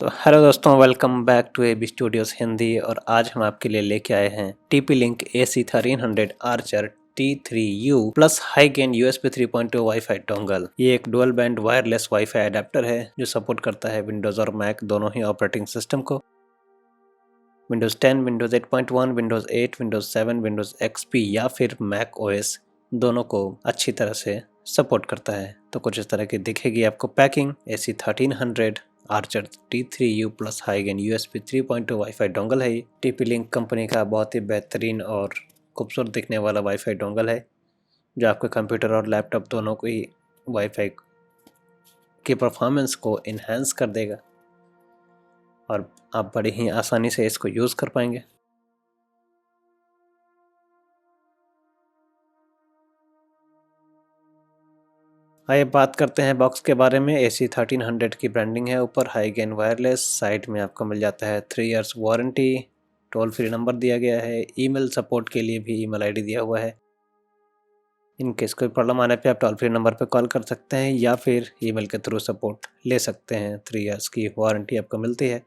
तो हेलो दोस्तों, welcome back to AB studios Hindi. और आज हम आपके लिए लेके आए हैं TP Link AC1300 Archer T3U plus high gain USB 3.2 wifi dongle. ये एक dual band wireless wifi adapter है जो सपोर्ट करता है विंडोज़ और मैक दोनों ही ऑपरेटिंग सिस्टम को। Windows 10, Windows 8.1, Windows 8, Windows 7, Windows XP या फिर मैक OS दोनों को अच्छी तरह से सपोर्ट करता है। तो कुछ इस तरह की दिखेगी आपको packing. AC1300 Archer T3U plus high gain USB 3.2 wifi dongle है। ये TP Link कंपनी का बहुत ही बेहतरीन और खूबसूरत दिखने वाला वाईफाई डोंगल है जो आपके कंप्यूटर और लैपटॉप दोनों को ही वाईफाई की परफॉर्मेंस को इन्हेंस कर देगा और आप बड़ी ही आसानी से इसको यूज़ कर पाएंगे। आइए बात करते हैं बॉक्स के बारे में। AC1300 की ब्रांडिंग है ऊपर, हाई गेन वायरलेस। साइड में आपको मिल जाता है 3 years warranty, toll free number दिया गया है, ईमेल सपोर्ट के लिए भी ईमेल आईडी दिया हुआ है। इनकेस कोई प्रॉब्लम आने पे आप टोल फ्री नंबर पे कॉल कर सकते हैं या फिर ईमेल के थ्रू सपोर्ट ले सकते हैं। 3 इयर्स की वारंटी आपको मिलती है।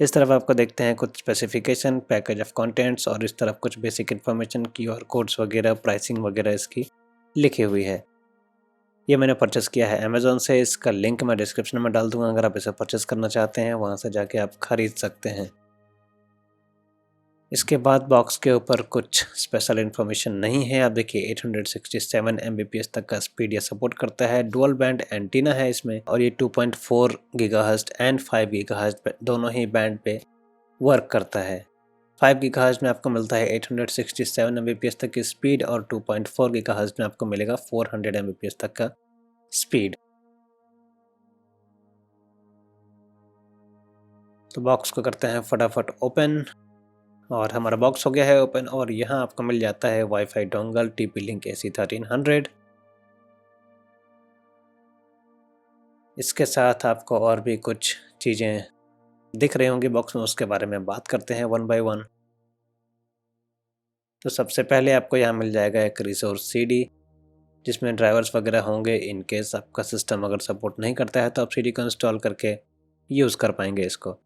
इस तरफ आपको देखते हैं कुछ स्पेसिफिकेशन, पैकेज ऑफ कंटेंट्स और इस तरफ कुछ बेसिक इन्फॉर्मेशन, QR कोड्स वगैरह, प्राइसिंग वगैरह इसकी लिखी हुई है। ये मैंने परचेस किया है अमेज़ॉन से। इसका लिंक मैं डिस्क्रिप्शन में डाल दूंगा, अगर आप इसे परचेस करना चाहते हैं वहाँ से जाके आप खरीद सकते हैं। इसके बाद बॉक्स के ऊपर कुछ स्पेशल इन्फॉर्मेशन नहीं है। आप देखिए 867 Mbps तक का स्पीड ये सपोर्ट करता है। डुअल बैंड एंटीना है इसमें और ये 2.4 GHz एंड 5 GHz दोनों ही बैंड पे वर्क करता है। 5 GHz में आपको मिलता है 867 Mbps तक की स्पीड और 2.4 GHz में आपको मिलेगा 400 Mbps तक का स्पीड। तो बॉक्स को करते हैं फटाफट ओपन और हमारा बॉक्स हो गया है ओपन। और यहाँ आपको मिल जाता है wifi dongle TP Link AC1300। इसके साथ आपको और भी कुछ चीज़ें दिख रही होंगी बॉक्स में, उसके बारे में बात करते हैं वन बाय वन। तो सबसे पहले आपको यहाँ मिल जाएगा एक रिसोर्स CD जिसमें ड्राइवर्स वगैरह होंगे। इन केस आपका सिस्टम अगर सपोर्ट नहीं करता है तो आप CD को इंस्टॉल करके यूज़ कर पाएंगे इसको।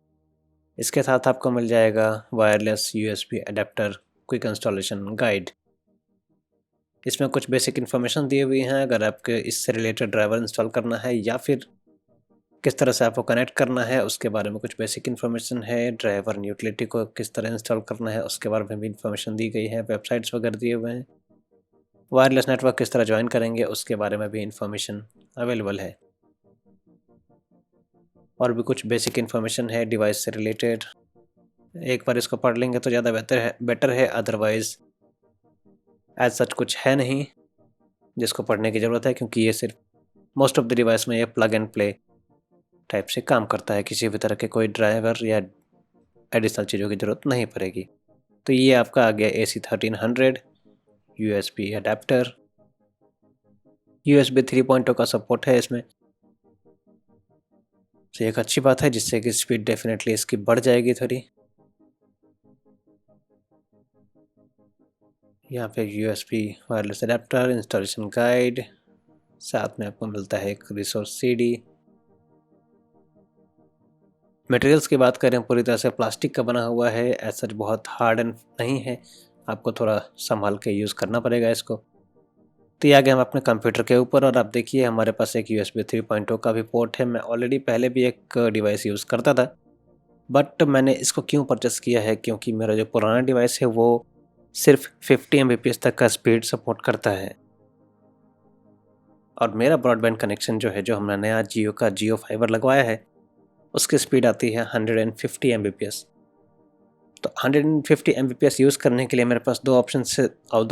इसके साथ आपको मिल जाएगा wireless USB adapter quick installation guide. इसमें कुछ बेसिक इन्फॉर्मेशन दी हुई हैं, अगर आपके इससे रिलेटेड ड्राइवर इंस्टॉल करना है या फिर किस तरह से आपको कनेक्ट करना है उसके बारे में कुछ बेसिक इन्फॉर्मेशन है। ड्राइवर यूटिलिटी को किस तरह इंस्टॉल करना है उसके बारे में भी इन्फॉर्मेशन दी गई है। वेबसाइट्स वगैरह दिए हुए हैं। वायरलेस नेटवर्क किस तरह ज्वाइन करेंगे उसके बारे में भी इन्फॉर्मेशन अवेलेबल है। और भी कुछ बेसिक इन्फॉर्मेशन है डिवाइस से रिलेटेड। एक बार इसको पढ़ लेंगे तो ज़्यादा बेटर है, अदरवाइज़ एज सच कुछ है नहीं जिसको पढ़ने की ज़रूरत है, क्योंकि ये सिर्फ मोस्ट ऑफ द डिवाइस में ये प्लग एंड प्ले टाइप से काम करता है। किसी भी तरह के कोई ड्राइवर या एडिशनल चीज़ों की ज़रूरत नहीं पड़ेगी। तो ये आपका आ गया AC1300 USB अडेप्टर। USB 3.0 का सपोर्ट है इसमें, तो एक अच्छी बात है जिससे कि स्पीड डेफिनेटली इसकी बढ़ जाएगी थोड़ी। यहाँ पे USB wireless adapter, installation guide, साथ में आपको मिलता है एक रिसोर्स CD। मटेरियल्स की बात करें पूरी तरह से प्लास्टिक का बना हुआ है, एज सच बहुत हार्ड एंड नहीं है, आपको थोड़ा संभाल के यूज़ करना पड़ेगा इसको। तो ये आ गए हम अपने कंप्यूटर के ऊपर और आप देखिए हमारे पास एक USB 3.0 का भी पोर्ट है। मैं ऑलरेडी पहले भी एक डिवाइस यूज़ करता था, बट मैंने इसको क्यों परचेस किया है, क्योंकि मेरा जो पुराना डिवाइस है वो सिर्फ 50 Mbps तक का स्पीड सपोर्ट करता है और मेरा ब्रॉडबैंड कनेक्शन जो है, जो हमने नया जियो का जियो फाइबर लगवाया है, उसकी स्पीड आती है 150 Mbps। तो 150 Mbps यूज़ करने के लिए मेरे पास दो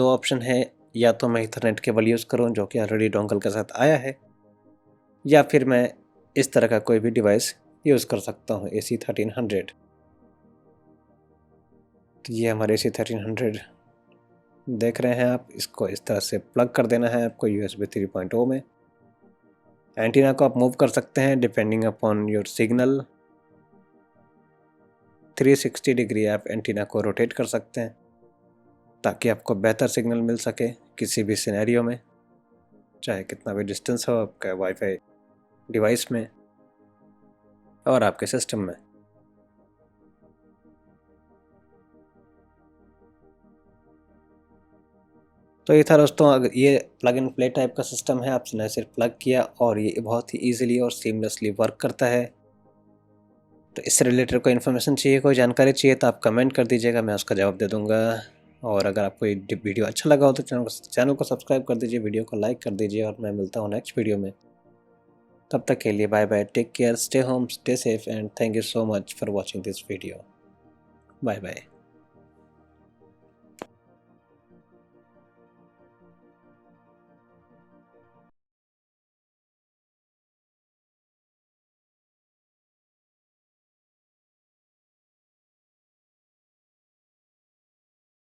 ऑप्शन है। या तो मैं इथरनेट केबल यूज़ करूँ जो कि ऑलरेडी डोंगल के साथ आया है, या फिर मैं इस तरह का कोई भी डिवाइस यूज़ कर सकता हूँ AC1300। तो ये हमारे AC1300 देख रहे हैं आप, इसको इस तरह से प्लग कर देना है आपको USB 3.0 में। एंटीना को आप मूव कर सकते हैं depending upon your signal. 360 degree आप एंटीना को रोटेट कर सकते हैं ताकि आपको बेहतर सिग्नल मिल सके किसी भी सिनेरियो में, चाहे कितना भी डिस्टेंस हो आपका वाईफाई डिवाइस में। और आपके सिस्टम में। तो ये था दोस्तों, अगर ये प्लग एंड प्ले टाइप का सिस्टम है, आपने सिर्फ प्लग किया और ये बहुत ही ईजिली और सीमलेसली वर्क करता है। तो इससे रिलेटेड कोई इन्फॉर्मेशन चाहिए, कोई जानकारी चाहिए तो आप कमेंट कर दीजिएगा, मैं उसका जवाब दे दूंगा। और अगर आपको ये वीडियो अच्छा लगा हो तो चैनल को सब्सक्राइब कर दीजिए, वीडियो को लाइक कर दीजिए और मैं मिलता हूँ नेक्स्ट वीडियो में। तब तक के लिए bye bye, take care, stay home, stay safe and thank you so much for watching this video. Bye bye.